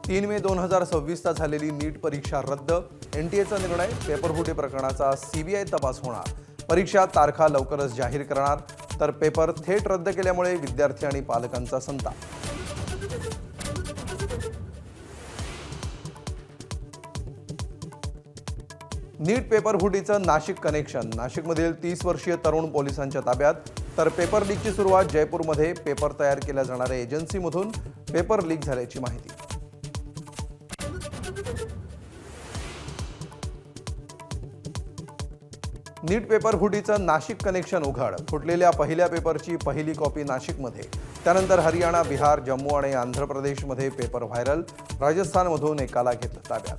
3 मे 2026चा झालेली नीट परीक्षा रद्द. एनटीएचा निर्णय. पेपरफुटी प्रकरणाचा सीबीआय तपास होणार. परीक्षा तारखा लवकरच जाहीर करणार. तर पेपर थेट रद्द केल्यामुळे विद्यार्थी आणि पालकांचा संताप. नीट पेपरफुटीचं नाशिक कनेक्शन. नाशिकमधील 30 वर्षीय तरुण पोलिसांच्या ताब्यात. तर पेपर लीकची सुरुवात. जयपूरमध्ये पेपर तयार केल्या जाणाऱ्या एजन्सीमधून पेपर लीक झाल्याची माहिती. नीट पेपरफुटीचं नाशिक कनेक्शन उघड. फुटलेल्या पहिल्या पेपरची पहिली कॉपी नाशिकमध्ये. त्यानंतर हरियाणा, बिहार, जम्मू आणि आंध्र प्रदेशमध्ये पेपर व्हायरल. राजस्थानमधून एकाला घेतलं ताब्यात.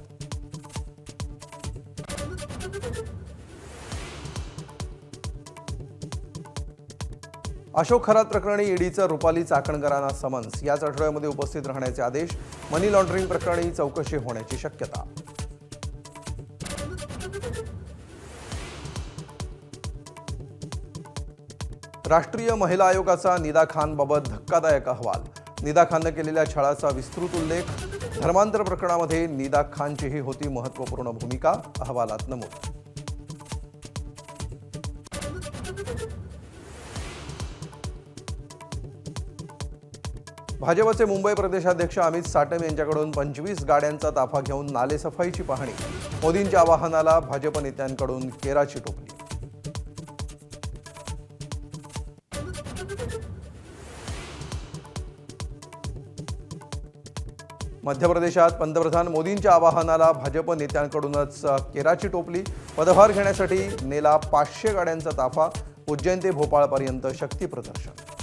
अशोक खरात प्रकरणी ईडीचं रुपाली चाकणकरांना समन्स. याच आठवड्यामध्ये उपस्थित राहण्याचे आदेश. मनी लॉन्ड्रिंग प्रकरणी चौकशी होण्याची शक्यता. राष्ट्रीय महिला आयोगाचा निदा खानबाबत धक्कादायक अहवाल. निदा खाननं केलेल्या छळाचा विस्तृत उल्लेख. धर्मांतर प्रकरणामध्ये निदा खानचीही होती महत्त्वपूर्ण भूमिका. अहवालात नमूद. भाजपचे मुंबई प्रदेशाध्यक्ष अमित साटम यांच्याकडून 25 गाड्यांचा ताफा घेऊन नालेसफाईची पाहणी. मोदींच्या आवाहनाला भाजप नेत्यांकडून केराची टोपली. मध्य प्रदेशात पंतप्रधान मोदींच्या आवाहनाला भाजप नेत्यांकडूनच केराची टोपली. पदभार घेण्यासाठी नेला 500 गाड्यांचा ताफा. उज्जैन ते भोपाळपर्यंत शक्ती प्रदर्शन.